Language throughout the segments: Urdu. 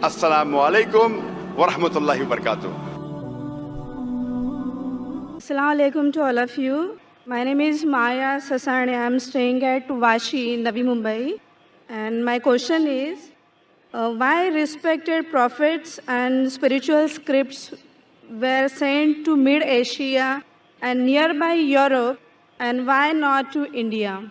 Assalamu alaikum wa rahmatullahi wa barakatuh. Assalamu alaikum to all of you. My name is Maya Sasani. I am staying at Vashi, Navi Mumbai. And my question is, why respected prophets and spiritual scripts were sent to Mid-Asia and nearby Europe, and why not to India?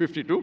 52,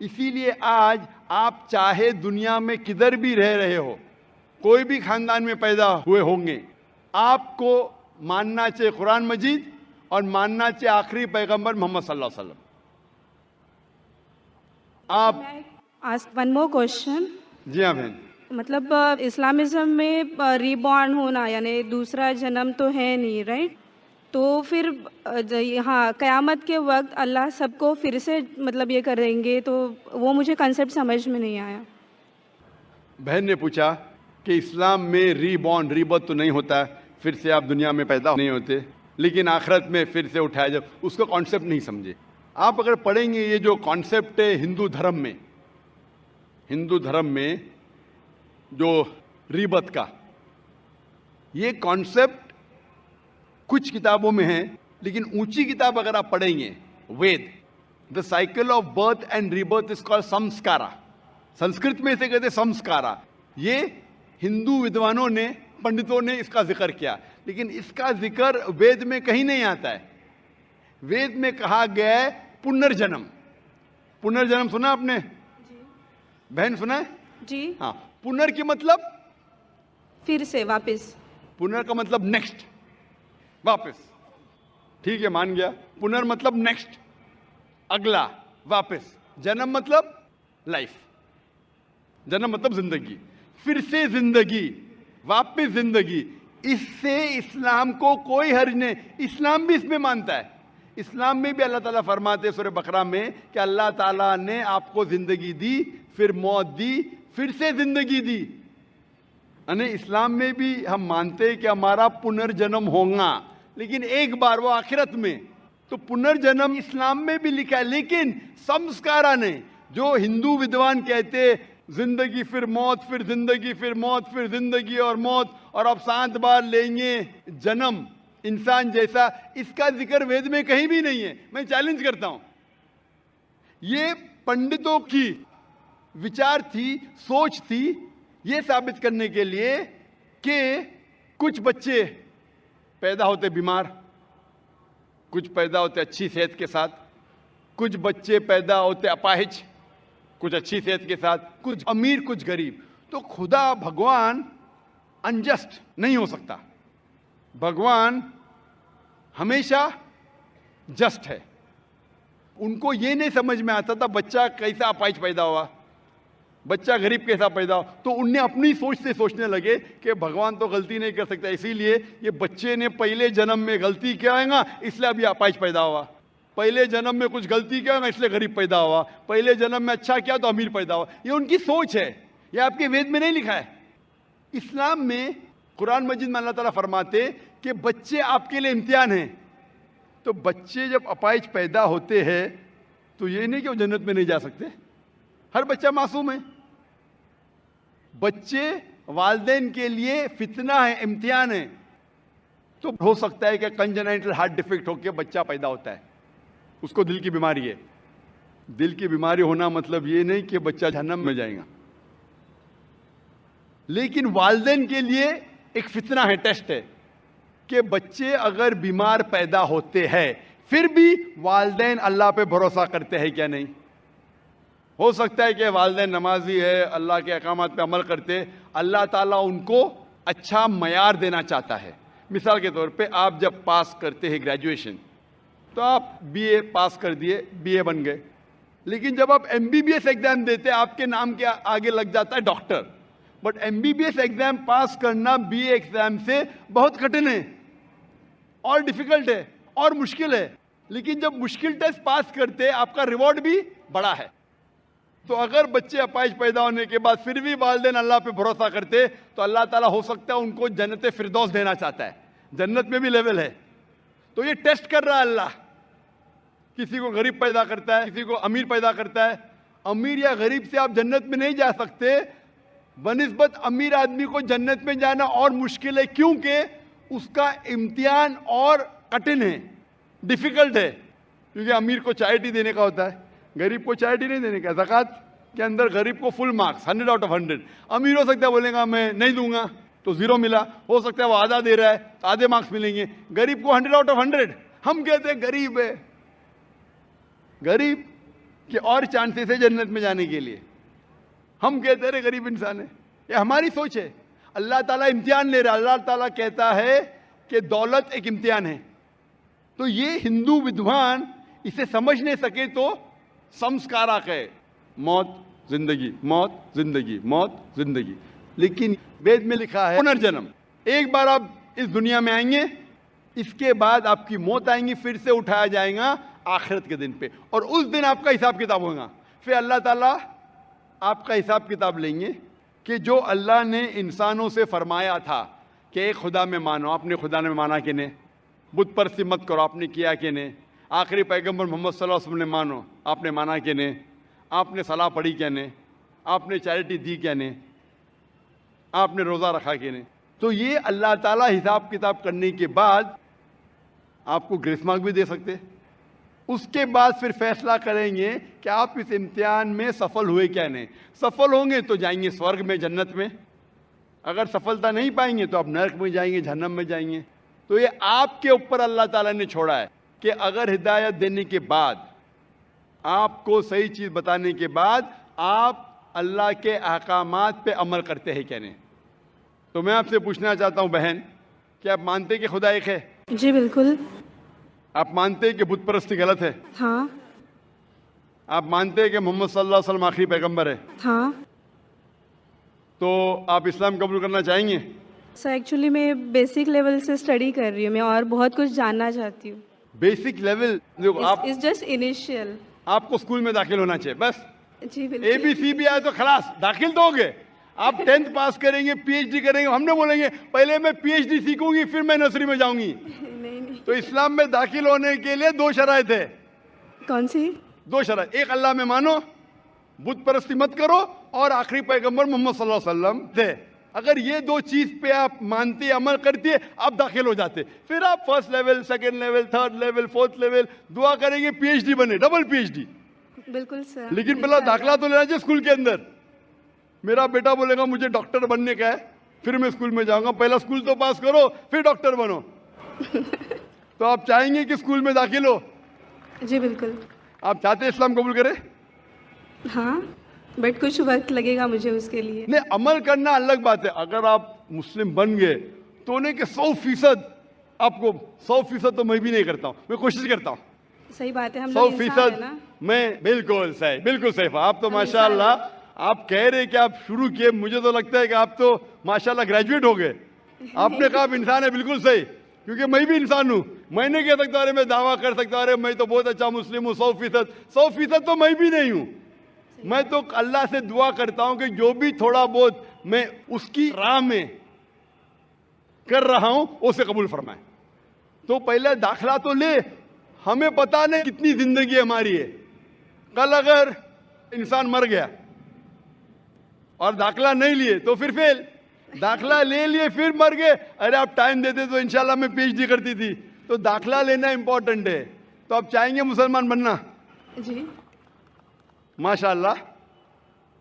اسی لیے آج آپ چاہے دنیا میں کدھر بھی رہ رہے ہو, کوئی بھی خاندان میں پیدا ہوئے ہوں گے, آپ کو ماننا چاہیے قرآن مجید اور ماننا چاہیے آخری پیغمبر محمد صلی اللہ علیہ وسلم. آپ ون مور کوشچن. جی ہاں بہن. مطلب اسلامزم میں ری بورن ہونا یعنی دوسرا جنم تو ہے نہیں, رائٹ؟ تو پھر ہاں قیامت کے وقت اللہ سب کو پھر سے مطلب یہ کریں گے, تو وہ مجھے کنسیپٹ سمجھ میں نہیں آیا. بہن نے پوچھا کہ اسلام میں ری برتھ تو نہیں ہوتا, پھر سے آپ دنیا میں پیدا نہیں ہوتے, لیکن آخرت میں پھر سے اٹھایا جب اس کو کانسیپٹ نہیں سمجھے. آپ اگر پڑھیں گے یہ جو کانسیپٹ ہے ہندو دھرم میں جو ریبت کا, یہ کانسیپٹ کچھ کتابوں میں ہے, لیکن اونچی کتاب اگر آپ پڑھیں گے Veda, the cycle of birth and rebirth is called samskara. Sanskrit میں اسے کہتے سمسکارا. یہ ہندو ودوانوں نے, پنڈتوں نے اس کا ذکر کیا, لیکن اس کا ذکر وید میں کہیں نہیں آتا ہے. وید میں کہا گیا ہے پنرجنم. پنرجنم سنا آپ نے؟ بہن سنا ہے؟ جی ہاں. پنر کی مطلب پھر سے, واپس. پنر کا مطلب نیکسٹ, واپس. ٹھیک ہے, مان گیا. پنر مطلب نیکسٹ, اگلا, واپس. جنم مطلب لائف. جنم مطلب زندگی, پھر سے زندگی, واپس زندگی. اس سے اسلام کو کوئی حرج نہیں. اسلام بھی اس میں مانتا ہے. اسلام میں بھی اللہ تعالیٰ فرماتے سورہ بقرہ میں کہ اللہ تعالیٰ نے آپ کو زندگی دی, پھر موت دی, پھر سے زندگی دی. یعنی اسلام میں بھی ہم مانتے ہیں کہ ہمارا پنرجنم ہوگا, لیکن ایک بار, وہ آخرت میں. تو پنرجنم اسلام میں بھی لکھا ہے, لیکن سمسکارا نے, جو ہندو ودوان کہتے زندگی پھر موت, پھر زندگی, پھر موت, پھر زندگی اور موت, اور اب 7 بار لیں گے جنم انسان جیسا, اس کا ذکر وید میں کہیں بھی نہیں ہے. میں چیلنج کرتا ہوں. یہ پنڈتوں کی وچار تھی, سوچ تھی, یہ ثابت کرنے کے لیے کہ کچھ بچے پیدا ہوتے بیمار, کچھ پیدا ہوتے اچھی صحت کے ساتھ, کچھ بچے پیدا ہوتے اپاہج, کچھ اچھی صحت کے ساتھ, کچھ امیر کچھ غریب. تو خدا بھگوان انجسٹ نہیں ہو سکتا. بھگوان ہمیشہ جسٹ ہے. ان کو یہ نہیں سمجھ میں آتا تھا بچہ کیسا اپاہج پیدا ہوا, بچہ غریب کیسا پیدا ہوا. تو ان نے اپنی سوچ سے سوچنے لگے کہ بھگوان تو غلطی نہیں کر سکتا, اسی لیے یہ بچے نے پہلے جنم میں غلطی کیا ہے گا, اس لیے ابھی اپاہج پیدا ہوا. پہلے جنم میں کچھ غلطی کیا, اس لیے غریب پیدا ہوا. پہلے جنم میں اچھا کیا تو امیر پیدا ہوا. یہ ان کی سوچ ہے, یہ آپ کے وید میں نہیں لکھا ہے. اسلام میں, قرآن مجید میں اللہ تعالیٰ فرماتے کہ بچے آپ کے لیے امتحان ہیں. تو بچے جب اپاہج پیدا ہوتے ہیں تو یہ نہیں کہ وہ جنت میں نہیں جا سکتے. ہر بچہ معصوم ہے. بچے والدین کے لیے فتنہ ہے, امتحان ہے. تو ہو سکتا ہے کہ کنجنائٹل ہارٹ ڈیفیکٹ ہو کے بچہ پیدا ہوتا ہے, اس کو دل کی بیماری ہے. دل کی بیماری ہونا مطلب یہ نہیں کہ بچہ جہنم میں جائے گا, لیکن والدین کے لیے ایک فتنہ ہے, ٹیسٹ ہے کہ بچے اگر بیمار پیدا ہوتے ہیں پھر بھی والدین اللہ پہ بھروسہ کرتے ہیں کیا نہیں. ہو سکتا ہے کہ والدین نمازی ہے, اللہ کے احکامات پہ عمل کرتے, اللہ تعالیٰ ان کو اچھا معیار دینا چاہتا ہے. مثال کے طور پہ آپ جب پاس کرتے ہیں گریجویشن, تو آپ بی اے پاس کر دیے, بی اے بن گئے, لیکن جب آپ M B B S exam دیتے آپ کے نام کے آگے لگ جاتا ہے doctor. But M B B S exam pass کرنا بی اے ایگزام سے بہت کٹھن ہے اور ڈیفیکلٹ ہے اور مشکل ہے. لیکن جب مشکل ٹیسٹ پاس کرتے آپ کا ریوارڈ بھی بڑا ہے. تو اگر بچے اپاہج پیدا ہونے کے بعد پھر بھی والدین اللہ پہ بھروسہ کرتے تو اللہ تعالیٰ ہو سکتا ہے ان کو جنت فردوس دینا چاہتا ہے. جنت میں بھی لیول ہے. تو یہ ٹیسٹ کر رہا ہے اللہ. کسی کو غریب پیدا کرتا ہے, کسی کو امیر پیدا کرتا ہے. امیر یا غریب سے آپ جنت میں نہیں جا سکتے, بنسبت امیر آدمی کو جنت میں جانا اور مشکل ہے, کیونکہ اس کا امتحان اور کٹھن ہے, ڈیفیکلٹ ہے. کیونکہ امیر کو چیریٹی دینے کا ہوتا ہے, غریب کو چیریٹی نہیں دینے کا. زکوٰۃ کے اندر غریب کو فل مارکس 100 آؤٹ آف 100. امیر ہو سکتا ہے بولے گا میں نہیں دوں گا تو 0 ملا, ہو سکتا ہے وہ آدھا دے رہا ہے تو آدھے مارکس ملیں گے. غریب کو 100 آؤٹ آف 100. ہم کہتے ہیں غریب ہے, غریب کہ اور چانسز ہے جنت میں جانے کے لیے. ہم کہتے رہے غریب انسان ہے. یہ ہماری سوچ ہے. اللہ تعالیٰ امتحان لے رہا ہے. اللہ تعالیٰ کہتا ہے کہ دولت ایک امتحان ہے. تو یہ ہندو ودوان اسے سمجھ نہیں سکے تو سمسکارا ہے. موت زندگی، موت زندگی، موت زندگی. لیکن وید میں لکھا ہے پنرجنم. ایک بار آپ اس دنیا میں آئیں گے، اس کے بعد آپ کی موت آئیں گی، پھر سے اٹھایا جائے گا آخرت کے دن پہ، اور اس دن آپ کا حساب کتاب ہوگا. پھر اللہ تعالیٰ آپ کا حساب کتاب لیں گے کہ جو اللہ نے انسانوں سے فرمایا تھا کہ ایک خدا میں مانو، آپ نے خدا میں مانا کہ نہیں؟ بت پرستی مت کرو، آپ نے کیا کہ نہیں؟ آخری پیغمبر محمد صلی اللہ علیہ وسلم نے مانو، آپ نے مانا کہ نہیں؟ آپ نے صلاح پڑھی کیا نہیں؟ آپ نے چیریٹی دی کیا نہیں؟ آپ نے روزہ رکھا کہ نہیں؟ تو یہ اللہ تعالیٰ حساب کتاب کرنے کے بعد آپ کو گریس مارک بھی دے سکتے. اس کے بعد پھر فیصلہ کریں گے کہ آپ اس امتحان میں سفل ہوئے کیا نہیں. سفل ہوں گے تو جائیں گے سورگ میں، جنت میں. اگر سفلتا نہیں پائیں گے تو آپ نرک میں جائیں گے، جہنم میں جائیں گے. تو یہ آپ کے اوپر اللہ تعالیٰ نے چھوڑا ہے کہ اگر ہدایت دینے کے بعد، آپ کو صحیح چیز بتانے کے بعد آپ اللہ کے احکامات پہ عمل کرتے ہیں کیا نہیں. تو میں آپ سے پوچھنا چاہتا ہوں بہن، کہ آپ مانتے ہیں کہ خدا ایک ہے؟ جی بالکل. آپ مانتے ہیں کہ بت پرستی غلط ہے؟ ہاں. آپ مانتے ہیں کہ محمد صلی اللہ علیہ وسلم آخری پیغمبر ہے؟ ہاں. تو آپ اسلام قبول کرنا چاہیں گے؟ سر ایکچولی میں بیسک لیول سے اسٹڈی کر رہی ہوں، میں اور بہت کچھ جاننا چاہتی ہوں. بیسک لیول آپ اٹس جسٹ انیشیل. آپ کو اسکول میں داخل ہونا چاہیے بس. جی اے بالکل. بی سی بھی آئے تو خلاص داخل تو ہو گئے. آپ 10th پاس کریں گے، پی ایچ ڈی کریں گے. ہم نے بولیں گے پہلے میں پی ایچ ڈی سیکھوں گی پھر میں نرسری میں جاؤں گی. نہیں نہیں. تو اسلام میں داخل ہونے کے لیے 2 شرائط ہے. کون سی؟ 2 شرائط. ایک، اللہ میں مانو، بت پرستی مت کرو، اور آخری پیغمبر محمد صلی اللہ علیہ وسلم تھے. اگر یہ 2 چیز پہ آپ مانتے، عمل کرتے، آپ داخل ہو جاتے. پھر آپ first level, second level, third level, fourth level دعا کریں گے پی ایچ ڈی بنے، ڈبل پی ایچ ڈی. بالکل سر. لیکن پہلا داخلہ تو لینا چاہیے اسکول کے اندر. میرا بیٹا بولے گا مجھے ڈاکٹر بننے کا ہے، پھر میں اسکول میں جاؤں گا. پہلا اسکول تو پاس کرو پھر ڈاکٹر بنو. تو آپ چاہیں گے کہ اسکول میں داخل ہو؟ جی بالکل. آپ چاہتے ہیں اسلام قبول کرے؟ ہاں بٹ کچھ وقت لگے گا مجھے اس کے لیے. نہیں، عمل کرنا الگ بات ہے. اگر آپ مسلم بن گئے تو انہیں کہ 100% آپ کو 100% تو میں بھی نہیں کرتا ہوں، میں کوشش کرتا ہوں. صحیح بات ہے، ہم لوگ انسان ہیں 100% نا. میں بالکل صحیح، بالکل صحیح. آپ تو ماشاء اللہ آپ کہہ رہے کہ آپ شروع کیے، مجھے تو لگتا ہے کہ آپ تو ماشاء اللہ گریجویٹ ہو گئے. آپ نے کہا آپ انسان ہے، بالکل صحیح، کیونکہ میں بھی انسان ہوں. میں نہیں کہہ سکتا ارے میں دعویٰ کر سکتا ارے میں تو بہت اچھا مسلم ہوں 100% تو میں بھی نہیں ہوں. میں تو اللہ سے دعا کرتا ہوں کہ جو بھی تھوڑا بہت میں اس کی راہ میں کر رہا ہوں اسے قبول فرمائے. تو پہلے داخلہ تو لے. ہمیں پتا نہیں کتنی زندگی ہماری ہے. کل اگر انسان مر گیا اور داخلہ نہیں لیے تو پھر فیل. داخلہ لے لیے پھر مر گئے، ارے آپ ٹائم دیتے تو انشاءاللہ میں پی ایچ ڈی کرتی تھی. تو داخلہ لینا امپورٹنٹ ہے. تو آپ چاہیں گے مسلمان بننا؟ جی ماشاء اللہ،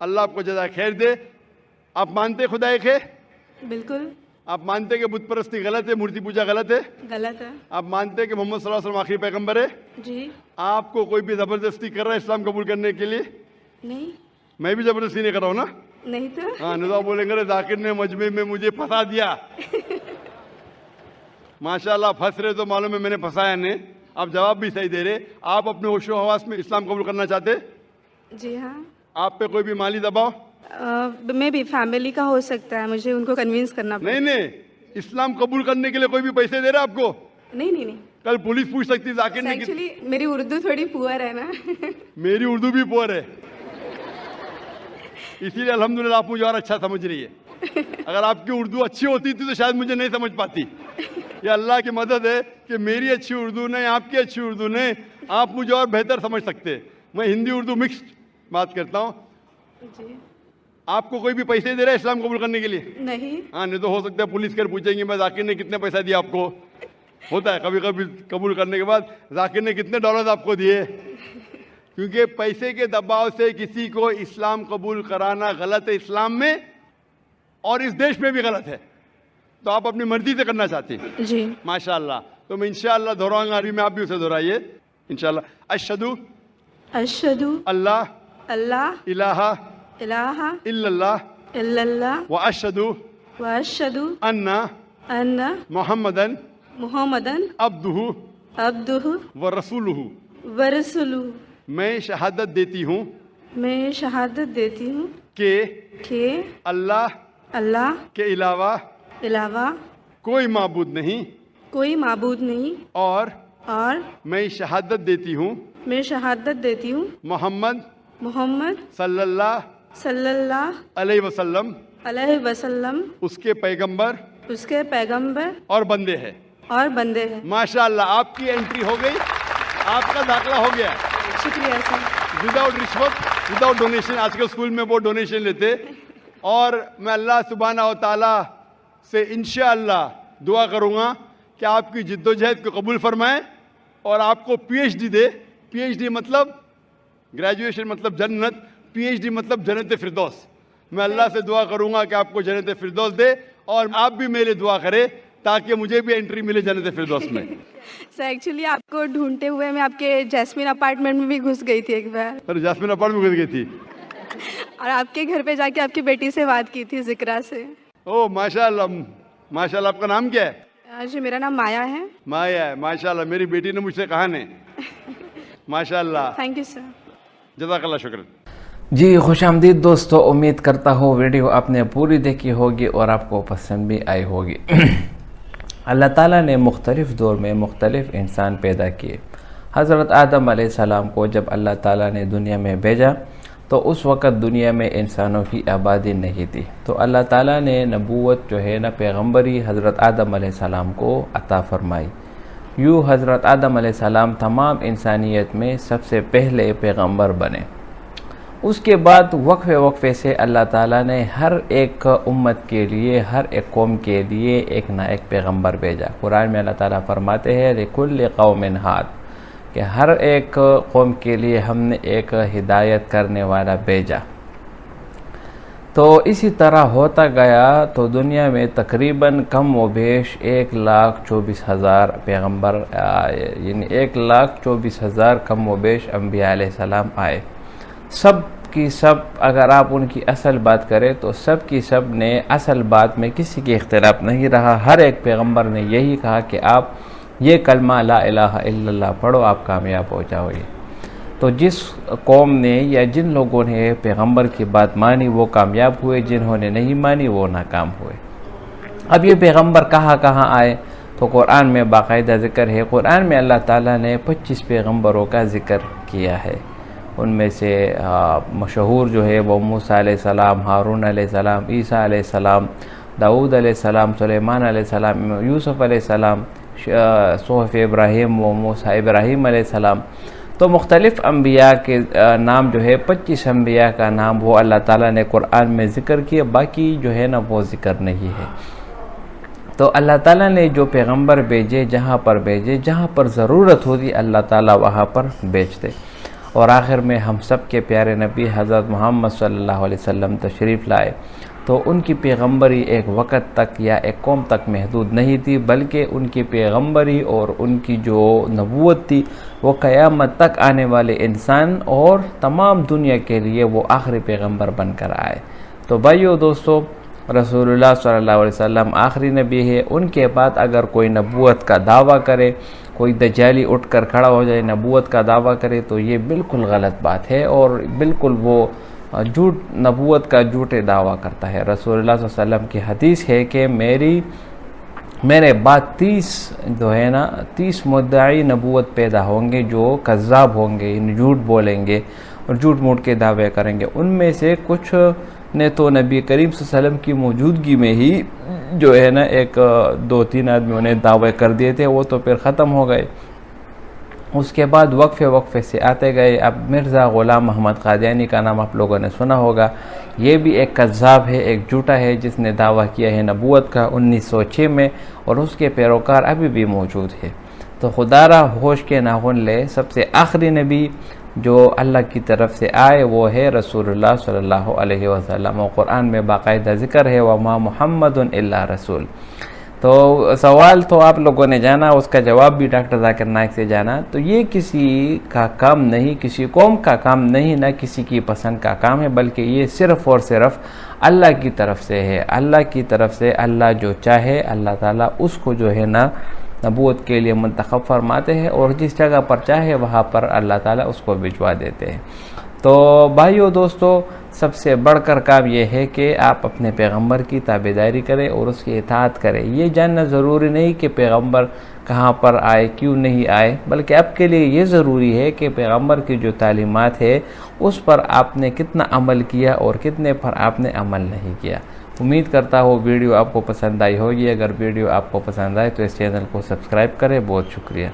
اللہ آپ کو جزائے خیر دے. آپ مانتے خدا ایک ہے؟ بالکل. آپ مانتے کہ بت پرستی غلط ہے، مورتی پوجا غلط ہے؟ غلط ہے. آپ مانتے کہ محمد صلی اللہ علیہ وسلم آخری پیغمبر ہے؟ جی. آپ کو کوئی بھی زبردستی کر رہا ہے اسلام قبول کرنے کے لیے؟ نہیں. میں بھی زبردستی نہیں کر رہا ہوں نا. نہیں تو. ہاں نظام بولیں گے ذاکر نے مجمع میں مجھے پھنسا دیا. ماشاء اللہ پھنس رہے تو معلوم ہے میں نے پھنسایا نہیں. آپ جواب بھی صحیح دے رہے. آپ اپنے ہوش و حواس میں اسلام قبول کرنا چاہتے؟ جی ہاں. آپ پہ کوئی بھی مالی دباؤ؟ میں بھی فیملی کا ہو سکتا ہے، مجھے ان کو کنوینس کرنا پڑے. نہیں، اسلام قبول کرنے کے لیے کوئی بھی پیسے دے رہا آپ کو؟ نہیں نہیں نہیں. کل پولیس پوچھ سکتی ذاکر نے. ایکچولی میری اردو تھوڑی پور ہے نا. میری اردو بھی پور ہے، اسی لیے الحمدللہ آپ مجھے اور اچھا سمجھ رہی ہے. اگر آپ کی اردو اچھی ہوتی تھی تو شاید مجھے نہیں سمجھ پاتی. یہ اللہ کی مدد ہے کہ میری اچھی اردو نہیں، آپ کی اچھی اردو نہیں، آپ مجھے اور بہتر سمجھ سکتے. میں ہندی اردو مکسڈ بات کرتا ہوں. جی. آپ کو کوئی بھی پیسے دے رہا ہے اسلام قبول کرنے کے لیے؟ نہیں. ہاں نہیں تو ہو سکتا ہے پولیس کر پوچھیں گے میں ذاکر نے کتنے پیسہ دیا آپ کو. ہوتا ہے کبھی کبھی قبول کرنے کے بعد ذاکر نے کتنے ڈالرز آپ کو دیے. کیونکہ پیسے کے دباؤ سے کسی کو اسلام قبول کرانا غلط ہے اسلام میں، اور اس دیش میں بھی غلط ہے. تو آپ اپنی مرضی سے کرنا چاہتے ہیں. جی. ماشاء اللہ. تو میں انشاءاللہ دہراؤں گا عربی میں، آپ بھی اسے دہرائیے انشاءاللہ. اشہدو أشهد اللہ ألا الہ إله الا اللہ إلا الله واشهد وأشهد ان أن محمدا محمدا عبدہ عبده ورسولہ. ورسولہ. میں شہادت دیتی ہوں میں شہادت دیتی ہوں کہ اللہ اللہ کے علاوہ علاوہ کوئی معبود نہیں، کوئی معبود نہیں، اور اور میں شہادت دیتی ہوں میں شہادت دیتی ہوں محمد محمد صلی اللہ صلی اللہ علیہ وسلم علیہ وسلم اس کے پیغمبر اس کے پیغمبر اور بندے ہیں. اور بندے ہیں. ماشاء اللہ، آپ کی انٹری ہو گئی، آپ کا داخلہ ہو گیا شکریہ سر. وداؤٹ رشوت، وداؤٹ ڈونیشن. آج کل اسکول میں وہ ڈونیشن لیتے. اور میں اللہ سبحانہ و تعالیٰ سے انشاءاللہ دعا کروں گا کہ آپ کی جد و جہد کو قبول فرمائیں اور آپ کو پی ایچ ڈی دے. پی ایچ ڈی مطلب گریجویشن مطلب جنت، پی ایچ ڈی مطلب جنت فردوس. میں اللہ سے دعا کروں گا کہ آپ کو جنت فردوس دے، اور آپ بھی میرے دعا کرے تاکہ مجھے بھی انٹری ملے جنت فردوس میں. سر ایکچولی آپ کو ڈھونڈتے ہوئے میں آپ کے جیسمین اپارٹمنٹ میں بھی گھس گئی تھی ایک بار، سر جاسمین اپارٹمنٹ میں گھس گئی تھی. اور آپ کے گھر پہ جا کے آپ کی بیٹی سے بات کی تھی، ذکرا سے. او ماشاء اللہ، ماشاء اللہ. آپ کا نام کیا ہے؟ جی میرا نام مایا ہے. مایا ہے. ماشاء اللہ، میری بیٹی نے مجھ سے کہا نے. ماشاء اللہ. Thank you sir. جزاک اللہ، شکر. جی خوش آمدید دوستو، امید کرتا ہوں ویڈیو آپ نے پوری دیکھی ہوگی اور آپ کو پسند بھی آئی ہوگی. اللہ تعالیٰ نے مختلف دور میں مختلف انسان پیدا کیے. حضرت آدم علیہ السلام کو جب اللہ تعالیٰ نے دنیا میں بھیجا تو اس وقت دنیا میں انسانوں کی آبادی نہیں تھی، تو اللہ تعالیٰ نے نبوت جو ہے نا پیغمبری حضرت آدم علیہ السلام کو عطا فرمائی. یوں حضرت آدم علیہ السلام تمام انسانیت میں سب سے پہلے پیغمبر بنے. اس کے بعد وقفے وقفے سے اللہ تعالیٰ نے ہر ایک امت کے لیے، ہر ایک قوم کے لیے ایک نہ ایک پیغمبر بھیجا. قرآن میں اللہ تعالیٰ فرماتے ہیں لِكُلِّ قَوْمٍ ہاد، کہ ہر ایک قوم کے لیے ہم نے ایک ہدایت کرنے والا بھیجا. تو اسی طرح ہوتا گیا تو دنیا میں تقریباً کم و بیش 1,24,000 پیغمبر، یعنی 1,24,000 کم و بیش انبیاء علیہ السلام آئے. سب کی سب اگر آپ ان کی اصل بات کریں تو سب کی سب نے اصل بات میں کسی کے اختلاف نہیں رہا. ہر ایک پیغمبر نے یہی کہا کہ آپ یہ کلمہ لا الہ الا اللہ پڑھو، آپ کامیاب ہو جاؤ گے. تو جس قوم نے یا جن لوگوں نے پیغمبر کی بات مانی وہ کامیاب ہوئے، جنہوں نے نہیں مانی وہ ناکام ہوئے. اب یہ پیغمبر کہاں آئے تو قرآن میں باقاعدہ ذکر ہے. قرآن میں اللہ تعالیٰ نے 25 پیغمبروں کا ذکر کیا ہے. ان میں سے مشہور جو ہے وہ موسیٰ علیہ السلام، ہارون علیہ السلام، عیسیٰ علیہ السلام، داؤد علیہ السلام، سلیمان علیہ السلام، یوسف علیہ السلام، صحف ابراہیم و موسیٰ ابراہیم علیہ السلام. تو مختلف انبیاء کے نام جو ہے 25 انبیاء کا نام وہ اللہ تعالیٰ نے قرآن میں ذکر کیا، باقی جو ہے نا وہ ذکر نہیں ہے. تو اللہ تعالیٰ نے جو پیغمبر بھیجے جہاں پر ضرورت ہوتی اللہ تعالیٰ وہاں پر بھیجتے. اور آخر میں ہم سب کے پیارے نبی حضرت محمد صلی اللہ علیہ وسلم تشریف لائے. تو ان کی پیغمبری ایک وقت تک یا ایک قوم تک محدود نہیں تھی، بلکہ ان کی پیغمبری اور ان کی جو نبوت تھی وہ قیامت تک آنے والے انسان اور تمام دنیا کے لیے وہ آخری پیغمبر بن کر آئے. تو بھائیو دوستو، رسول اللہ صلی اللہ علیہ وسلم آخری نبی ہے. ان کے بعد اگر کوئی نبوت کا دعویٰ کرے، کوئی دجالی اٹھ کر کھڑا ہو جائے نبوت کا دعویٰ کرے تو یہ بالکل غلط بات ہے اور بالکل وہ نبوت کا جھوٹے دعویٰ کرتا ہے. رسول اللہ صلی اللہ علیہ وسلم کی حدیث ہے کہ میرے بعد 30 مدعی نبوت پیدا ہوں گے جو کذاب ہوں گے، جھوٹ بولیں گے اور جھوٹ موٹ کے دعوے کریں گے. ان میں سے کچھ نے تو نبی کریم صلی اللہ علیہ وسلم کی موجودگی میں ہی جو ہے نا 2-3 آدمیوں نے دعوے کر دیے تھے، وہ تو پھر ختم ہو گئے. اس کے بعد وقفے سے آتے گئے. اب مرزا غلام محمد قادیانی کا نام آپ لوگوں نے سنا ہوگا. یہ بھی ایک کذاب ہے، ایک جھوٹا ہے جس نے دعویٰ کیا ہے نبوت کا 1906 میں، اور اس کے پیروکار ابھی بھی موجود ہے. تو خدا را ہوش کے ناخن لے. سب سے آخری نبی جو اللہ کی طرف سے آئے وہ ہے رسول اللہ صلی اللہ علیہ وسلم. اور قرآن میں باقاعدہ ذکر ہے وَمَا مُحَمَّدٌ إِلَّا رسول. تو سوال تو آپ لوگوں نے جانا، اس کا جواب بھی ڈاکٹر ذاکر نائک سے جانا. تو یہ کسی کا کام نہیں، کسی قوم کا کام نہیں، نہ کسی کی پسند کا کام ہے، بلکہ یہ صرف اور صرف اللہ کی طرف سے ہے. اللہ کی طرف سے اللہ جو چاہے اللہ تعالیٰ اس کو جو ہے نا نبوت کے لیے منتخب فرماتے ہیں، اور جس جگہ پر چاہے وہاں پر اللہ تعالیٰ اس کو بھجوا دیتے ہیں. تو بھائیو دوستو، سب سے بڑھ کر کام یہ ہے کہ آپ اپنے پیغمبر کی تابعداری کریں اور اس کی اطاعت کریں. یہ جاننا ضروری نہیں کہ پیغمبر کہاں پر آئے، کیوں نہیں آئے، بلکہ آپ کے لیے یہ ضروری ہے کہ پیغمبر کی جو تعلیمات ہے اس پر آپ نے کتنا عمل کیا اور کتنے پر آپ نے عمل نہیں کیا. امید کرتا ہوں ویڈیو آپ کو پسند آئی ہوگی. اگر ویڈیو آپ کو پسند آئے تو اس چینل کو سبسکرائب کریں. بہت شکریہ.